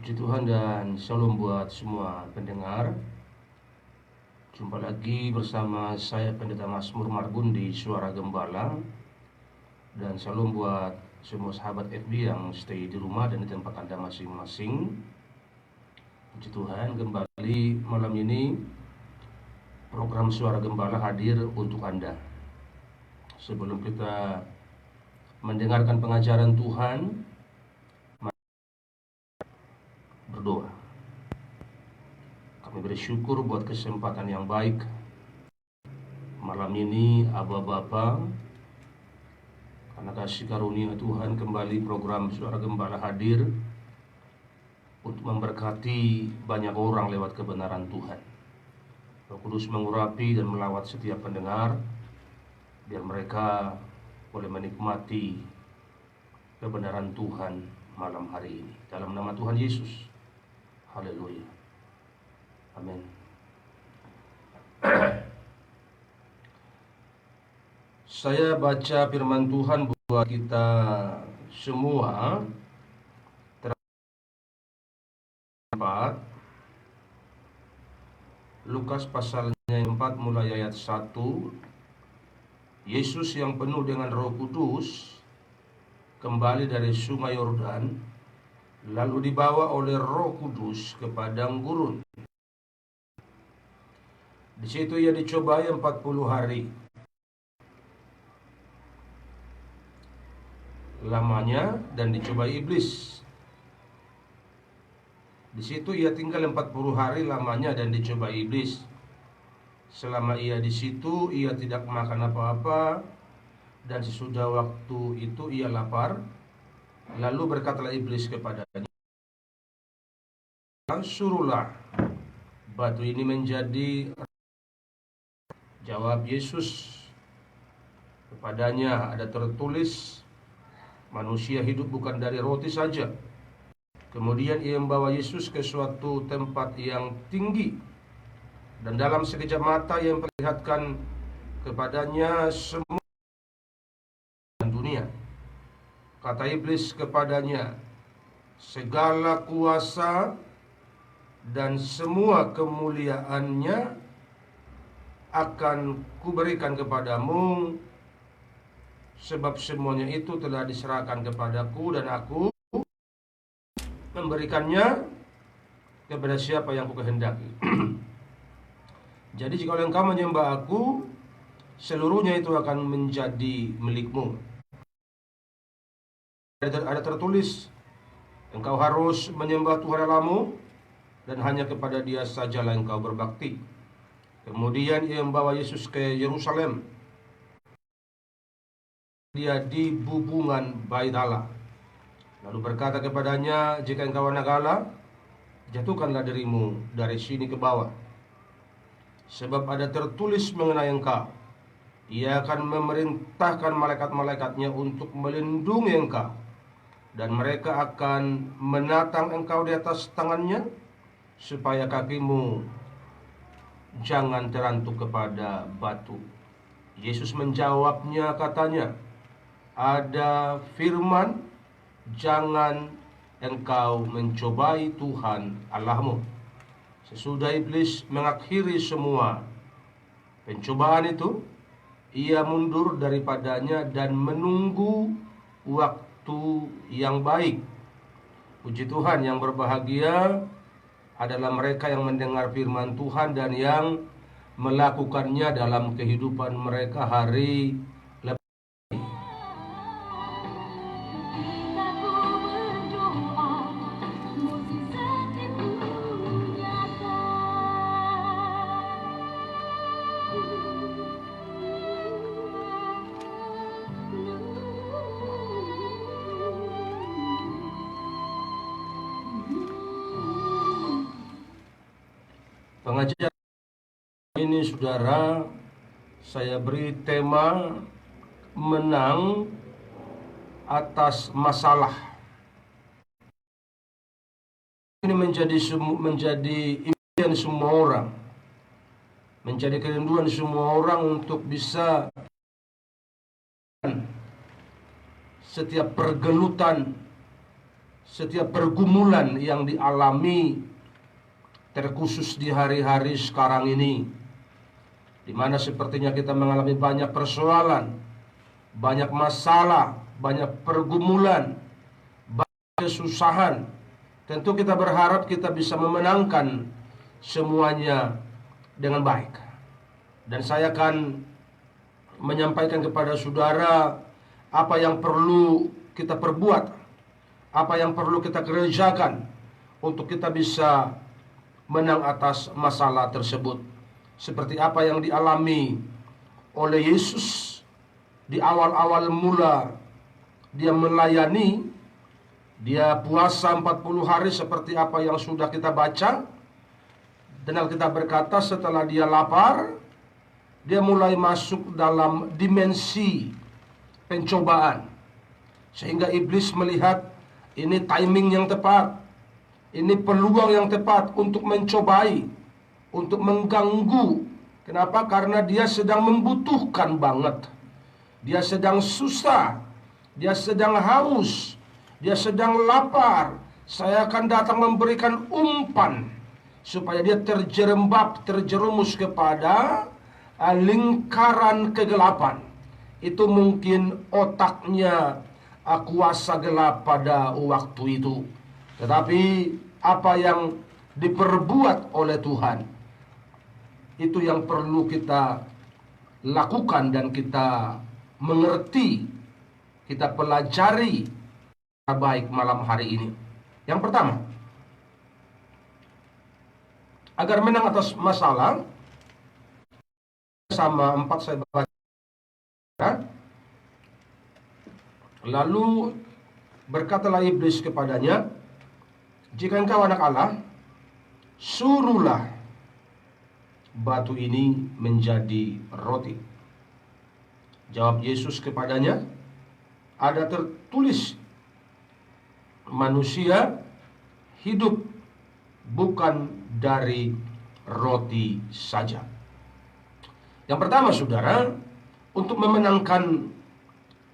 Puji Tuhan dan shalom buat semua pendengar. Jumpa lagi bersama saya Pendeta Mazmur Margun di Suara Gembala. Dan shalom buat semua sahabat FB yang stay di rumah dan di tempat Anda masing-masing. Puji Tuhan, kembali malam ini program Suara Gembala hadir untuk Anda. Sebelum kita mendengarkan pengajaran Tuhan, berdoa. Kami bersyukur buat kesempatan yang baik malam ini, Aba Bapa, karena kasih karunia Tuhan kembali program Suara Gembala hadir untuk memberkati banyak orang lewat kebenaran Tuhan. Roh Kudus mengurapi dan melawat setiap pendengar, biar mereka boleh menikmati kebenaran Tuhan malam hari ini. Dalam nama Tuhan Yesus. Haleluya. Amin. Saya baca firman Tuhan buat kita semua. Lukas pasalnya 4 mulai ayat 1. Yesus yang penuh dengan Roh Kudus kembali dari sungai Yordan, lalu dibawa oleh Roh Kudus ke padang gurun. Di situ ia dicobai 40 hari lamanya dan dicobai iblis. Di situ ia tinggal 40 hari lamanya dan dicobai iblis. Selama ia di situ, ia tidak makan apa-apa, dan sesudah waktu itu ia lapar. Lalu berkatalah iblis kepadanya, suruhlah batu ini menjadi. Jawab Yesus kepadanya, ada tertulis, manusia hidup bukan dari roti saja. Kemudian ia membawa Yesus ke suatu tempat yang tinggi, dan dalam sekejap mata ia memperlihatkan kepadanya semua dunia. Kata iblis kepadanya, segala kuasa dan semua kemuliaannya akan kuberikan kepadamu, sebab semuanya itu telah diserahkan kepadaku, dan aku memberikannya kepada siapa yang kukehendaki. Jadi jika engkau menyembah aku, seluruhnya itu akan menjadi milikmu. Ada tertulis, engkau harus menyembah Tuhan Allahmu, dan hanya kepada Dia sajalah engkau berbakti. Kemudian ia membawa Yesus ke Yerusalem. Dia di bubungan Bait Allah. Lalu berkata kepadanya, jika engkau anak Allah, jatuhkanlah dirimu dari sini ke bawah. Sebab ada tertulis mengenai engkau, ia akan memerintahkan malaikat-malaikatnya untuk melindungi engkau, dan mereka akan menatang engkau di atas tangannya, supaya kakimu jangan terantuk kepada batu. Yesus menjawabnya katanya, ada firman, jangan engkau mencobai Tuhan Allahmu. Sesudah iblis mengakhiri semua pencobaan itu, ia mundur daripadanya dan menunggu waktu yang baik. Puji Tuhan, yang berbahagia adalah mereka yang mendengar firman Tuhan dan yang melakukannya dalam kehidupan mereka hari lepas. Pengajian ini, saudara, saya beri tema menang atas masalah. Ini menjadi impian semua orang, menjadi kerinduan semua orang untuk bisa setiap pergelutan, setiap pergumulan yang dialami, terkhusus di hari-hari sekarang ini, di mana sepertinya kita mengalami banyak persoalan, banyak masalah, banyak pergumulan, banyak kesusahan. Tentu kita berharap kita bisa memenangkan semuanya dengan baik. Dan saya akan menyampaikan kepada saudara apa yang perlu kita perbuat, apa yang perlu kita kerjakan untuk kita bisa menang atas masalah tersebut. Seperti apa yang dialami oleh Yesus di awal-awal mula dia melayani. Dia puasa 40 hari seperti apa yang sudah kita baca. Dan Alkitab berkata setelah dia lapar, dia mulai masuk dalam dimensi pencobaan. Sehingga iblis melihat ini timing yang tepat, ini peluang yang tepat untuk mencobai, untuk mengganggu. Kenapa? Karena dia sedang membutuhkan banget. Dia sedang susah, dia sedang haus, dia sedang lapar. Saya akan datang memberikan umpan supaya dia terjerembab, terjerumus kepada lingkaran kegelapan. Itu mungkin otaknya kuasa gelap pada waktu itu. Tetapi apa yang diperbuat oleh Tuhan, itu yang perlu kita lakukan dan kita mengerti, kita pelajari baik malam hari ini. Yang pertama, agar menang atas masalah, sama 4 saya baca. Lalu berkatalah iblis kepadanya, jika engkau anak Allah, suruhlah batu ini menjadi roti. Jawab Yesus kepadanya, ada tertulis, manusia hidup bukan dari roti saja. Yang pertama saudara, untuk memenangkan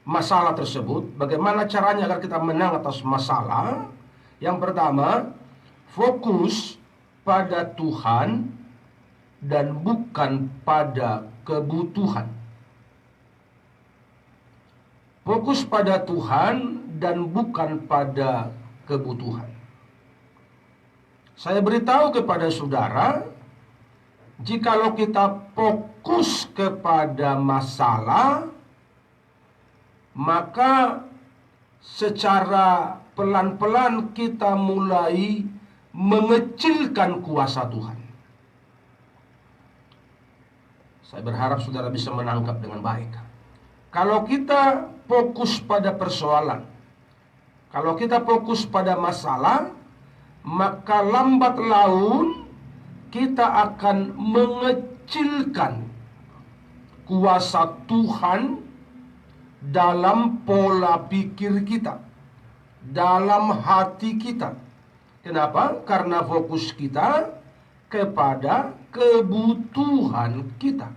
masalah tersebut, bagaimana caranya agar kita menang atas masalah? Yang pertama, fokus pada Tuhan dan bukan pada kebutuhan. Fokus pada Tuhan dan bukan pada kebutuhan. Saya beritahu kepada saudara, jikalau kita fokus kepada masalah, maka secara pelan-pelan kita mulai mengecilkan kuasa Tuhan. Saya berharap saudara bisa menangkap dengan baik. Kalau kita fokus pada persoalan, kalau kita fokus pada masalah, maka lambat laun kita akan mengecilkan kuasa Tuhan dalam pola pikir kita, dalam hati kita. Kenapa? Karena fokus kita kepada kebutuhan kita.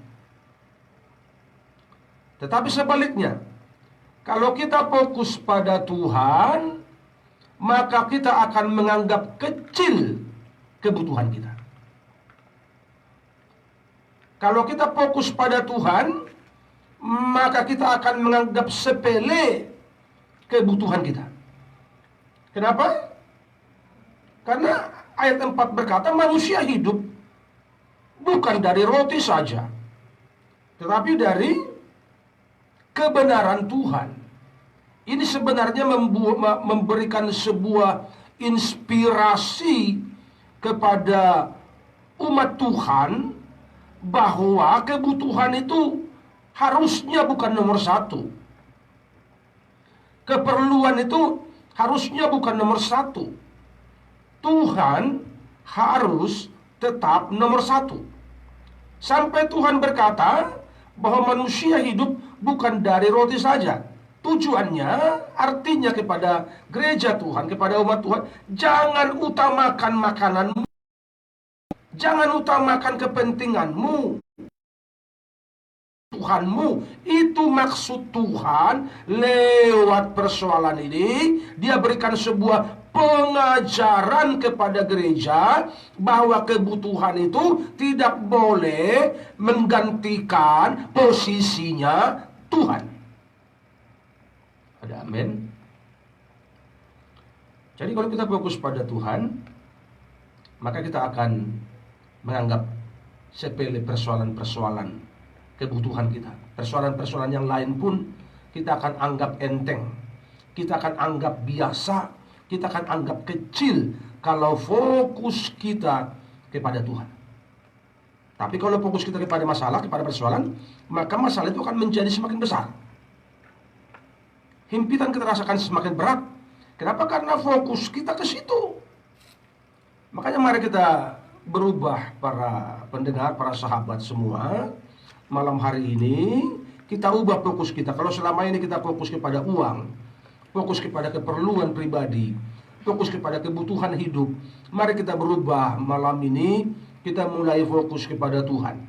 Tetapi sebaliknya, kalau kita fokus pada Tuhan, maka kita akan menganggap kecil kebutuhan kita. Kalau kita fokus pada Tuhan, maka kita akan menganggap sepele kebutuhan kita. Kenapa? Karena ayat 4 berkata, manusia hidup bukan dari roti saja, tetapi dari kebenaran Tuhan. Ini sebenarnya memberikan sebuah inspirasi kepada umat Tuhan bahwa kebutuhan itu harusnya bukan nomor 1. Keperluan itu harusnya bukan nomor 1. Tuhan harus tetap nomor 1. Sampai Tuhan berkata bahwa manusia hidup bukan dari roti saja. Tujuannya, artinya kepada gereja Tuhan, kepada umat Tuhan, jangan utamakan makananmu, jangan utamakan kepentinganmu, Tuhanmu. Itu maksud Tuhan lewat persoalan ini. Dia berikan sebuah pengajaran kepada gereja bahwa kebutuhan itu tidak boleh menggantikan posisinya Tuhan. Ada amin? Jadi kalau kita fokus pada Tuhan, maka kita akan menganggap sepele persoalan-persoalan kebutuhan kita. Persoalan-persoalan yang lain pun kita akan anggap enteng, kita akan anggap biasa, kita akan anggap kecil kalau fokus kita kepada Tuhan. Tapi kalau fokus kita kepada masalah, kepada persoalan, maka masalah itu akan menjadi semakin besar. Himpitan kita rasakan semakin berat. Kenapa? Karena fokus kita ke situ. Makanya mari kita berubah, para pendengar, para sahabat semua. Malam hari ini kita ubah fokus kita. Kalau selama ini kita fokus kepada uang, fokus kepada keperluan pribadi, fokus kepada kebutuhan hidup, mari kita berubah malam ini. Kita mulai fokus kepada Tuhan.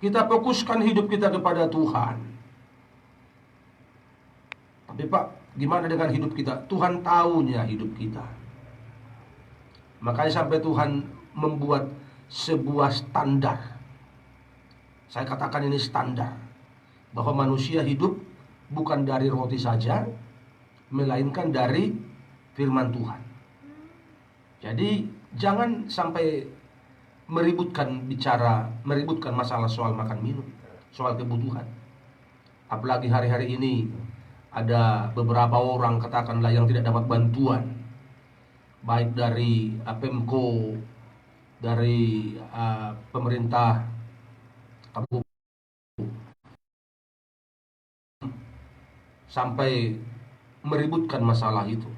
Kita fokuskan hidup kita kepada Tuhan. Tapi Pak, gimana dengan hidup kita? Tuhan tahunya hidup kita. Makanya sampai Tuhan membuat sebuah standar. Saya katakan ini standar, bahwa manusia hidup bukan dari roti saja, melainkan dari firman Tuhan. Jadi jangan sampai meributkan masalah soal makan minum, soal kebutuhan. Apalagi hari-hari ini ada beberapa orang, katakanlah, yang tidak dapat bantuan, baik dari Pemko, dari pemerintah kabupaten, sampai meributkan masalah itu.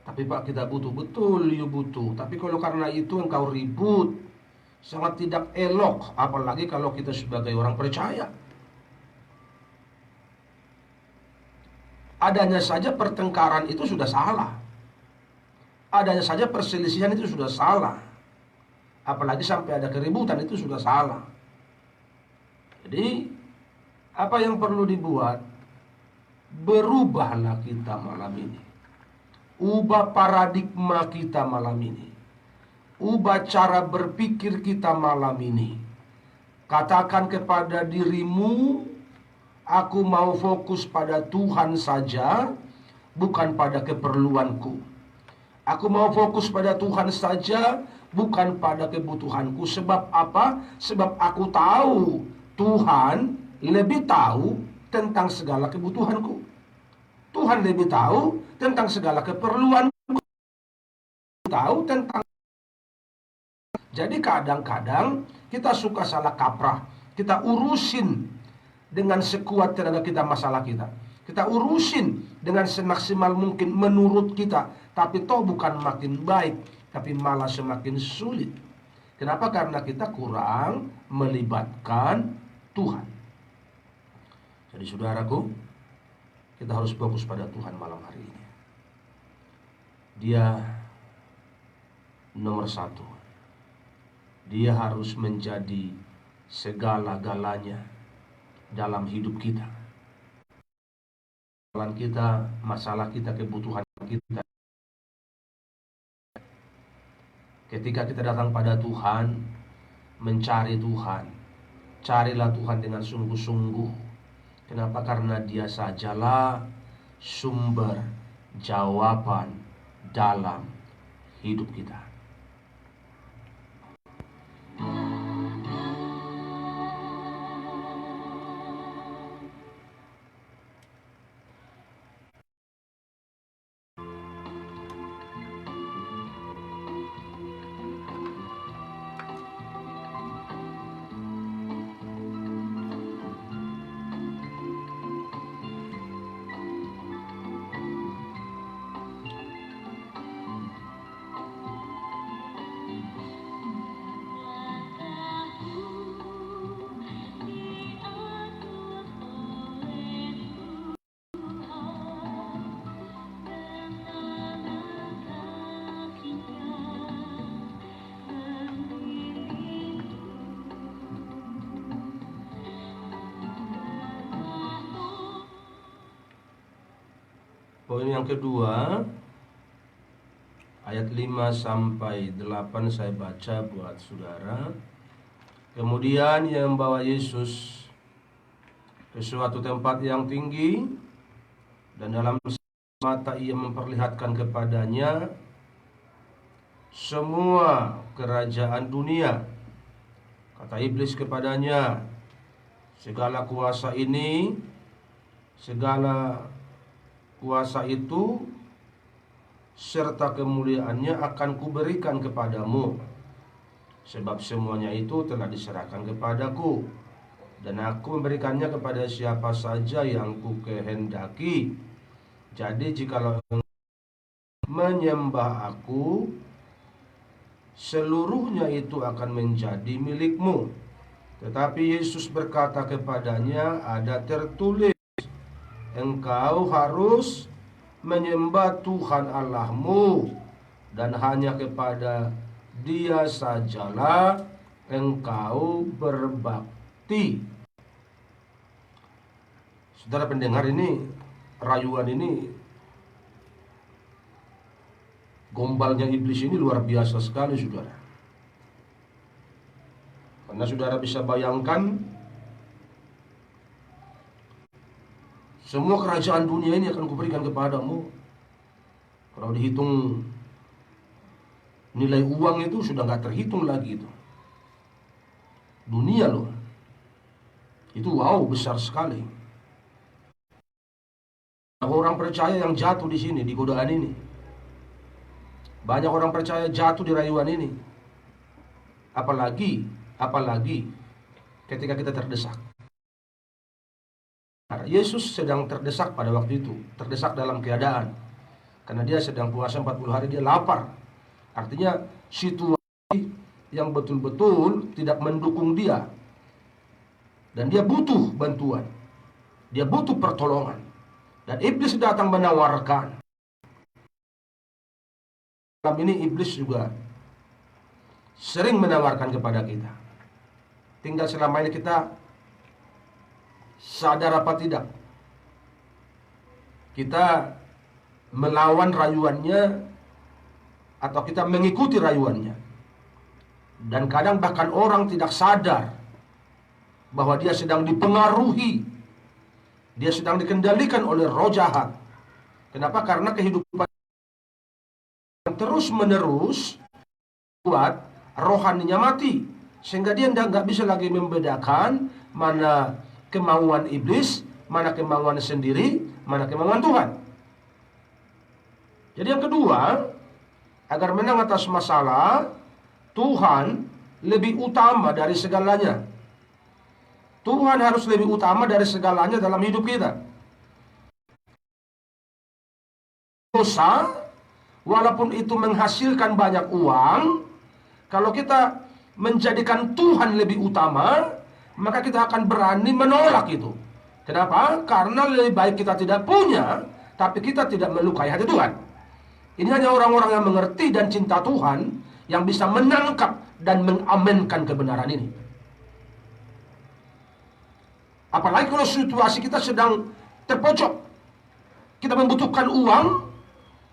Tapi Pak, kita butuh, betul, you butuh. Tapi kalau karena itu engkau ribut, sangat tidak elok. Apalagi kalau kita sebagai orang percaya. Adanya saja pertengkaran itu sudah salah. Adanya saja perselisihan itu sudah salah. Apalagi sampai ada keributan, itu sudah salah. Jadi apa yang perlu dibuat? Berubahlah kita malam ini. Ubah paradigma kita malam ini. Ubah cara berpikir kita malam ini. Katakan kepada dirimu, aku mau fokus pada Tuhan saja, bukan pada keperluanku. Aku mau fokus pada Tuhan saja, bukan pada kebutuhanku. Sebab apa? Sebab aku tahu Tuhan lebih tahu tentang segala kebutuhanku. Tuhan lebih tahu tentang segala keperluanku. Tahu tentang. Jadi kadang-kadang kita suka salah kaprah. Kita urusin dengan sekuat tenaga kita masalah kita. Kita urusin dengan semaksimal mungkin menurut kita. Tapi toh bukan makin baik, tapi malah semakin sulit. Kenapa? Karena kita kurang melibatkan Tuhan. Jadi saudaraku, kita harus fokus pada Tuhan malam hari ini. Dia nomor satu. Dia harus menjadi segala-galanya dalam hidup kita. Masalah kita, kebutuhan kita. Ketika kita datang pada Tuhan, mencari Tuhan, carilah Tuhan dengan sungguh-sungguh. Kenapa? Karena Dia sajalah sumber jawaban dalam hidup kita. Poin yang kedua, ayat 5 sampai 8 saya baca buat saudara. Kemudian ia membawa Yesus ke suatu tempat yang tinggi, dan dalam mata ia memperlihatkan kepadanya semua kerajaan dunia. Kata iblis kepadanya, segala kuasa ini, segala kuasa itu serta kemuliaannya akan kuberikan kepadamu, sebab semuanya itu telah diserahkan kepadaku, dan aku memberikannya kepada siapa saja yang kukehendaki. Jadi jikalau menyembah aku, seluruhnya itu akan menjadi milikmu. Tetapi Yesus berkata kepadanya, ada tertulis, engkau harus menyembah Tuhan Allahmu, dan hanya kepada Dia sajalah engkau berbakti. Saudara pendengar, ini rayuan ini, gombalnya iblis ini luar biasa sekali, saudara. Karena saudara bisa bayangkan, semua kerajaan dunia ini akan kuberikan kepadamu. Kalau dihitung nilai uang itu sudah nggak terhitung lagi itu. Dunia loh. Itu wow, besar sekali. Orang percaya yang jatuh di sini, di godaan ini. Banyak orang percaya jatuh di rayuan ini. Apalagi ketika kita terdesak. Yesus sedang terdesak pada waktu itu, terdesak dalam keadaan, karena dia sedang puasa 40 hari, dia lapar. Artinya situasi yang betul-betul tidak mendukung dia, dan dia butuh bantuan, dia butuh pertolongan. Dan iblis datang menawarkan. Dalam ini iblis juga sering menawarkan kepada kita. Tinggal selama ini kita sadar apa tidak. Kita melawan rayuannya atau kita mengikuti rayuannya. Dan kadang bahkan orang tidak sadar bahwa dia sedang dipengaruhi, dia sedang dikendalikan oleh roh jahat. Kenapa? Karena kehidupan terus menerus buat rohaninya mati, sehingga dia nggak bisa lagi membedakan mana kemauan iblis, mana kemauan sendiri, mana kemauan Tuhan. Jadi yang kedua, agar menang atas masalah, Tuhan lebih utama dari segalanya. Tuhan harus lebih utama dari segalanya dalam hidup kita. Dosa, walaupun itu menghasilkan banyak uang, kalau kita menjadikan Tuhan lebih utama, maka kita akan berani menolak itu. Kenapa? Karena lebih baik kita tidak punya, tapi kita tidak melukai hati Tuhan. Ini hanya orang-orang yang mengerti dan cinta Tuhan yang bisa menangkap dan mengamenkan kebenaran ini. Apalagi kalau situasi kita sedang terpojok, kita membutuhkan uang,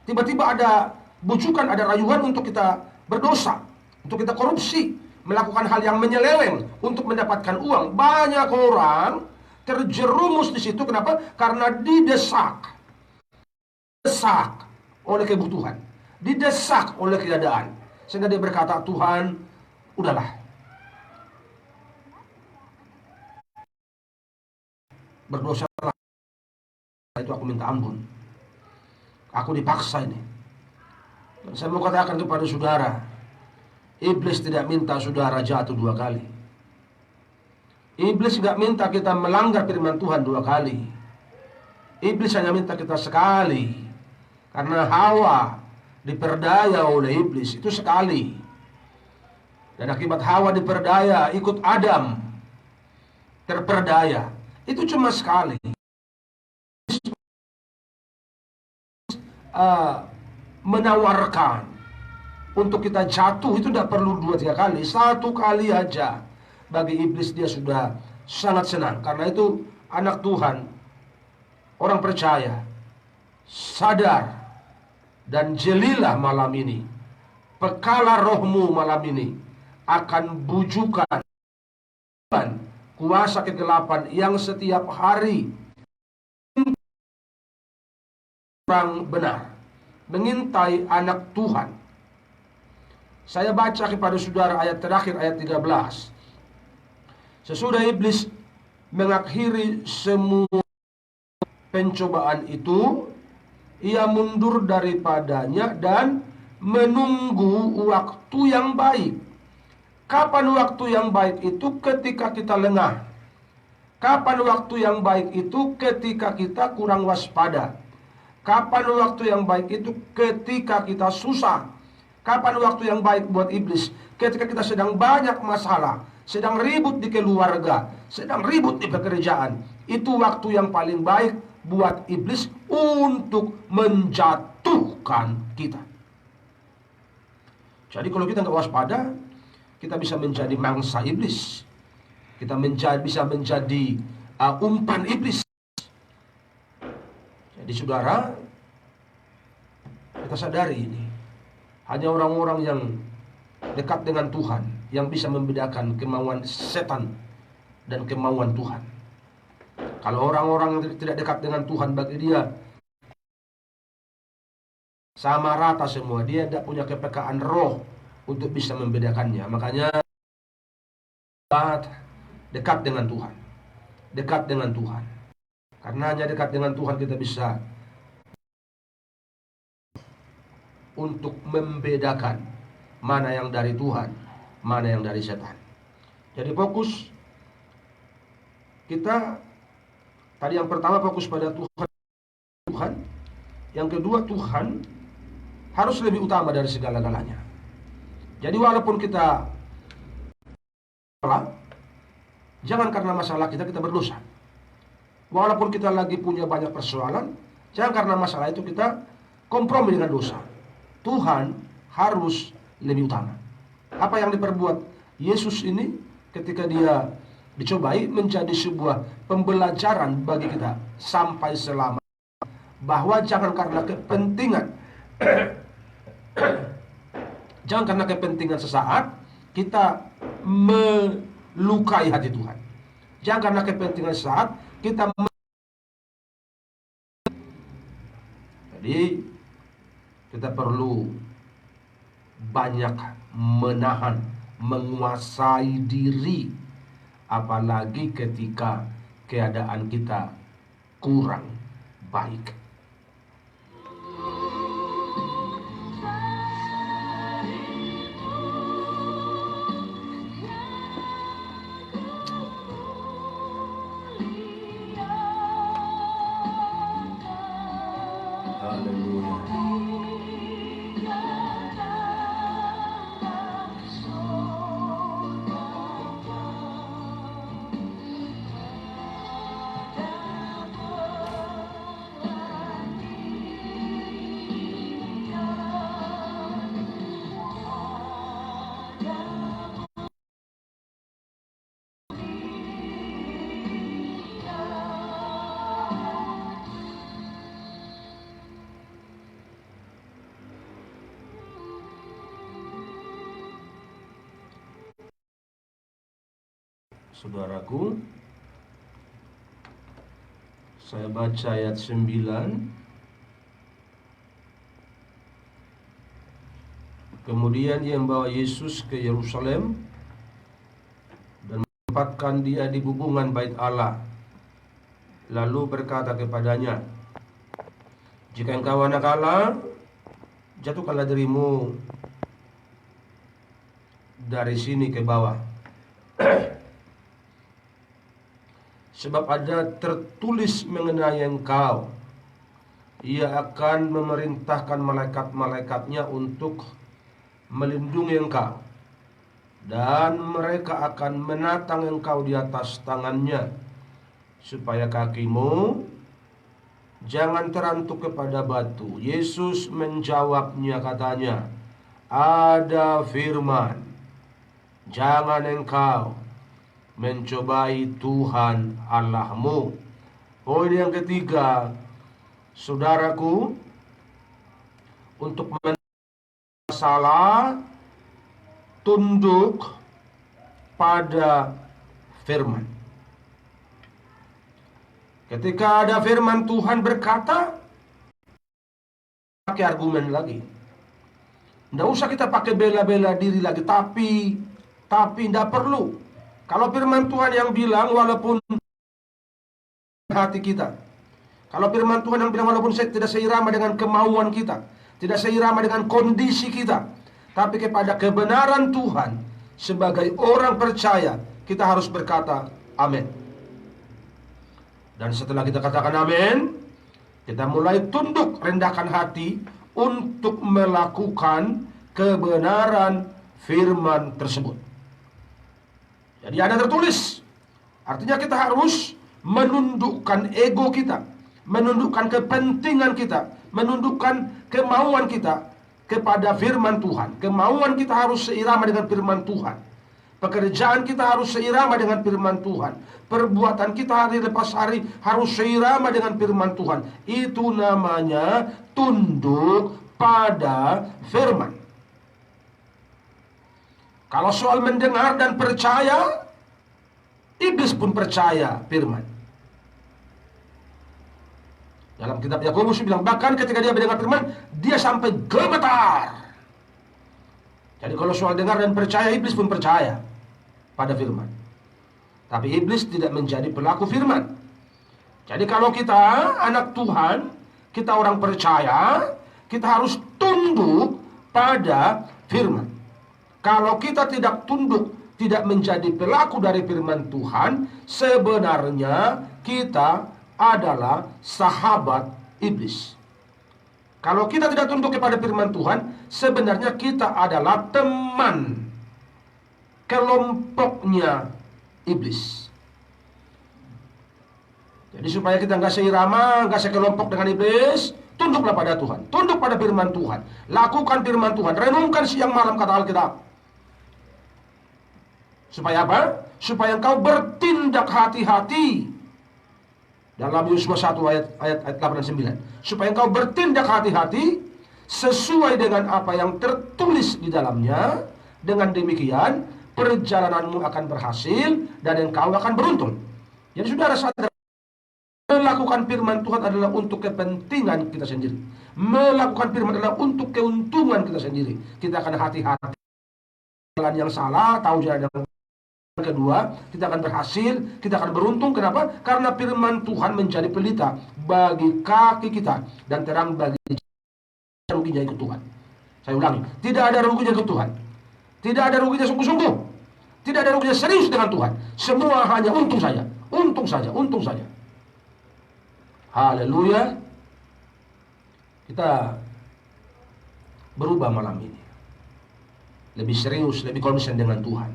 tiba-tiba ada bujukan, ada rayuan untuk kita berdosa, untuk kita korupsi, melakukan hal yang menyeleweng untuk mendapatkan uang. Banyak orang terjerumus di situ. Kenapa? Karena didesak oleh kebutuhan, didesak oleh keadaan, sehingga dia berkata, Tuhan, udahlah, berdosa itu aku minta ampun, aku dipaksa ini. Dan saya mau katakan kepada saudara, iblis tidak minta saudara jatuh 2 kali. Iblis tidak minta kita melanggar firman Tuhan 2 kali. Iblis hanya minta kita sekali. Karena Hawa diperdaya oleh iblis itu sekali. Dan akibat Hawa diperdaya, ikut Adam terperdaya, itu cuma sekali. Menawarkan untuk kita jatuh itu tidak perlu 2-3 kali, 1 kali aja. Bagi iblis dia sudah sangat senang. Karena itu anak Tuhan, orang percaya, sadar dan jelilah malam ini. Pekalah rohmu malam ini akan bujukan kuasa kegelapan yang setiap hari orang benar mengintai anak Tuhan. Saya baca kepada saudara ayat terakhir, ayat 13. Sesudah iblis mengakhiri semua pencobaan itu, ia mundur daripadanya dan menunggu waktu yang baik. Kapan waktu yang baik itu? Ketika kita lengah. Kapan waktu yang baik itu? Ketika kita kurang waspada. Kapan waktu yang baik itu? Ketika kita susah. Kapan waktu yang baik buat iblis? Ketika kita sedang banyak masalah, sedang ribut di keluarga, sedang ribut di pekerjaan. Itu waktu yang paling baik buat iblis untuk menjatuhkan kita. Jadi kalau kita nggak waspada, kita bisa menjadi mangsa iblis. Kita bisa menjadi umpan iblis. Jadi saudara, kita sadari ini. Hanya orang-orang yang dekat dengan Tuhan yang bisa membedakan kemauan setan dan kemauan Tuhan. Kalau orang-orang yang tidak dekat dengan Tuhan, bagi dia sama rata semua. Dia tidak punya kepekaan roh untuk bisa membedakannya. Makanya dekat dengan Tuhan. Dekat dengan Tuhan. Karena hanya dekat dengan Tuhan kita bisa untuk membedakan mana yang dari Tuhan, mana yang dari setan. Jadi fokus kita tadi, yang pertama fokus pada Tuhan. Yang kedua, Tuhan harus lebih utama dari segala-galanya. Jadi walaupun kita salah, jangan karena masalah kita berdosa. Walaupun kita lagi punya banyak persoalan, jangan karena masalah itu kita kompromi dengan dosa. Tuhan harus lebih utama. Apa yang diperbuat Yesus ini ketika dia dicobai menjadi sebuah pembelajaran bagi kita sampai selama, bahwa jangan karena kepentingan jangan karena kepentingan sesaat kita melukai hati Tuhan. Jangan karena kepentingan sesaat kita Jadi kita perlu banyak menahan, menguasai diri, apalagi ketika keadaan kita kurang baik. Saudaraku, saya baca ayat 9. Kemudian ia membawa Yesus ke Yerusalem dan menempatkan dia di hubungan bait Allah. Lalu berkata kepadanya, "Jika engkau anak Allah, jatuhkanlah dirimu dari sini ke bawah. Sebab ada tertulis mengenai engkau, ia akan memerintahkan malaikat-malaikatnya untuk melindungi engkau, dan mereka akan menatang engkau di atas tangannya, supaya kakimu jangan terantuk kepada batu." Yesus menjawabnya katanya, "Ada firman, jangan engkau mencobai Tuhan Allahmu." Poin yang ketiga, saudaraku, untuk masalah tunduk pada firman. Ketika ada firman Tuhan berkata, pakai argumen lagi. Tidak usah kita pakai bela-bela diri lagi. Tapi tidak perlu. Kalau firman Tuhan yang bilang, walaupun hati kita, kalau firman Tuhan yang bilang walaupun tidak seirama dengan kemauan kita, tidak seirama dengan kondisi kita, tapi kepada kebenaran Tuhan, sebagai orang percaya, kita harus berkata amin. Dan setelah kita katakan amin, kita mulai tunduk, rendahkan hati untuk melakukan kebenaran firman tersebut. Jadi ada tertulis. Artinya kita harus menundukkan ego kita, menundukkan kepentingan kita, menundukkan kemauan kita kepada firman Tuhan. Kemauan kita harus seirama dengan firman Tuhan. Pekerjaan kita harus seirama dengan firman Tuhan. Perbuatan kita hari lepas hari harus seirama dengan firman Tuhan. Itu namanya tunduk pada firman. Kalau soal mendengar dan percaya, iblis pun percaya firman. Dalam kitab Yakobus bilang, bahkan ketika dia mendengar firman, dia sampai gemetar. Jadi kalau soal dengar dan percaya, iblis pun percaya pada firman. Tapi iblis tidak menjadi pelaku firman. Jadi kalau kita anak Tuhan, kita orang percaya, kita harus tunduk pada firman. Kalau kita tidak tunduk, tidak menjadi pelaku dari firman Tuhan, sebenarnya kita adalah sahabat iblis. Kalau kita tidak tunduk kepada firman Tuhan, sebenarnya kita adalah teman kelompoknya iblis. Jadi supaya kita nggak seirama, nggak sekelompok dengan iblis, tunduklah pada Tuhan, tunduk pada firman Tuhan, lakukan firman Tuhan, renungkan siang malam kata Alkitab. Supaya apa? Supaya engkau bertindak hati-hati. Dalam Yosua 1 ayat 8 dan 9. Supaya engkau bertindak hati-hati sesuai dengan apa yang tertulis di dalamnya. Dengan demikian perjalananmu akan berhasil dan engkau akan beruntung. Jadi saudara sadar, melakukan firman Tuhan adalah untuk kepentingan kita sendiri. Melakukan firman adalah untuk keuntungan kita sendiri. Kita akan hati-hati jalan yang salah, tahu jalan yang kedua, kita akan berhasil, kita akan beruntung. Kenapa? Karena firman Tuhan menjadi pelita bagi kaki kita dan terang bagi ruginya ikut Tuhan. Saya ulangi, tidak ada ruginya ikut Tuhan. Tidak ada ruginya sungguh-sungguh. Tidak ada ruginya serius dengan Tuhan. Semua hanya untung saja. Untung saja, untung saja. Haleluya. Kita berubah malam ini. Lebih serius, lebih konsen dengan Tuhan.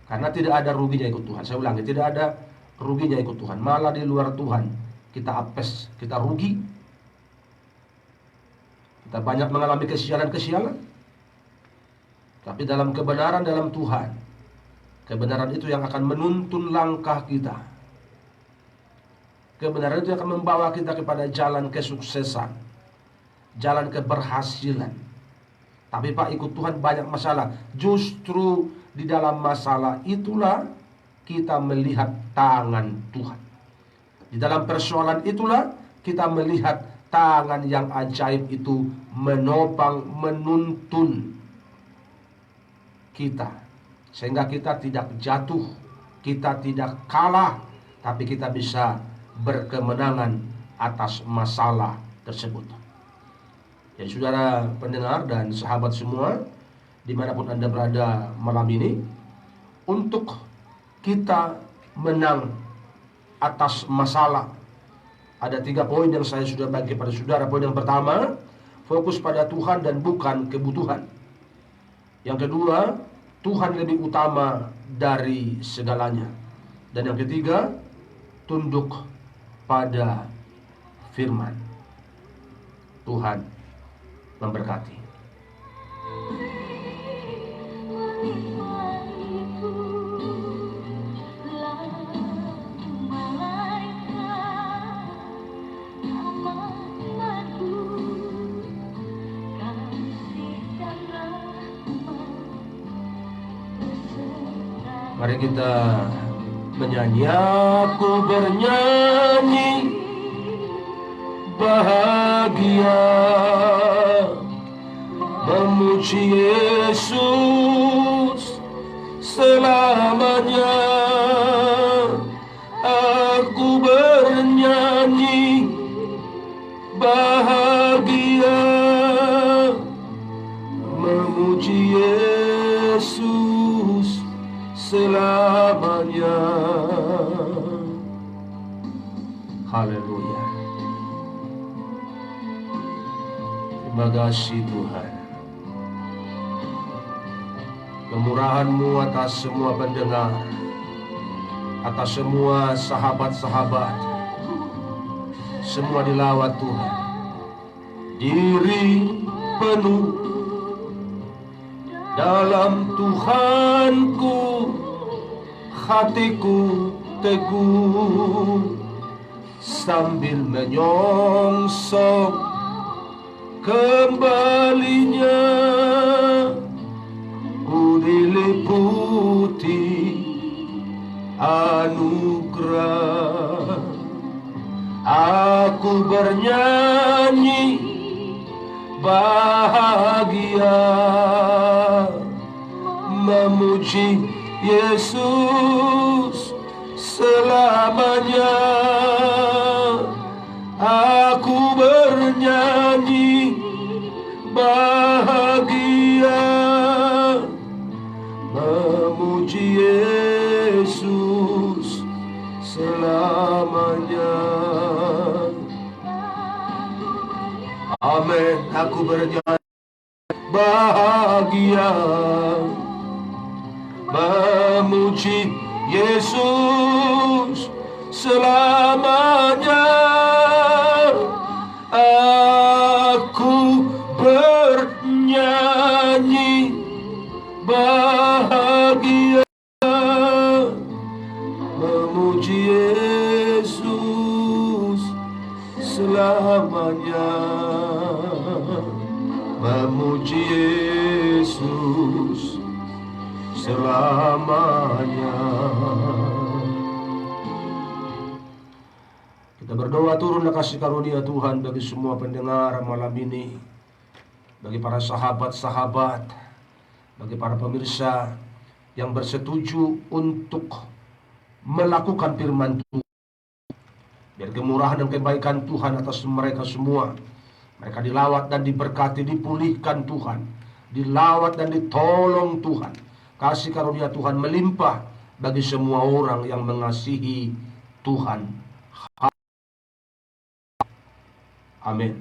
Karena tidak ada ruginya ikut Tuhan. Saya ulangi, tidak ada ruginya ikut Tuhan. Malah di luar Tuhan kita apes, kita rugi. Kita banyak mengalami kesialan-kesialan. Tapi dalam kebenaran dalam Tuhan, kebenaran itu yang akan menuntun langkah kita. Kebenaran itu akan membawa kita kepada jalan kesuksesan, jalan keberhasilan. Tapi Pak, ikut Tuhan banyak masalah. Justru di dalam masalah itulah kita melihat tangan Tuhan. Di dalam persoalan itulah kita melihat tangan yang ajaib itu menopang, menuntun kita. Sehingga kita tidak jatuh, kita tidak kalah, tapi kita bisa berkemenangan atas masalah tersebut. Jadi saudara pendengar dan sahabat semua, dimanapun Anda berada malam ini, untuk kita menang atas masalah, ada 3 poin yang saya sudah bagi pada saudara. Poin yang pertama, fokus pada Tuhan dan bukan kebutuhan. Yang kedua, Tuhan lebih utama dari segalanya. Dan yang ketiga, tunduk pada firman. Tuhan memberkati. Mari kita menyanyi. Aku bernyanyi bahagia, memuji Yesus selamanya. Aku bernyanyi bahagia, memuji Yesus selamanya. Haleluya. Terima kasih Tuhan. Kemurahan-Mu atas semua pendengar, atas semua sahabat-sahabat, semua dilawat Tuhan. Diri penuh dalam Tuhanku, hatiku teguh, sambil menyongsong kembalinya. Ku diliputi anugerah. Aku bernyanyi bahagia, memuji Yesus selamanya. Aku bernyanyi bahagia, memuji Yesus selamanya. Amin. Aku bernyanyi bahagia, memuji Yesus selamanya. Aku bernyanyi bahagia, memuji Yesus selamanya. Memuji Yesus selamanya. Kita berdoa turunlah kasih karunia Tuhan bagi semua pendengar malam ini, bagi para sahabat-sahabat, bagi para pemirsa yang bersetuju untuk melakukan firman Tuhan. Biar kemurahan dan kebaikan Tuhan atas mereka semua. Mereka dilawat dan diberkati, dipulihkan Tuhan, dilawat dan ditolong Tuhan. Kasih karunia Tuhan melimpah bagi semua orang yang mengasihi Tuhan. Amin.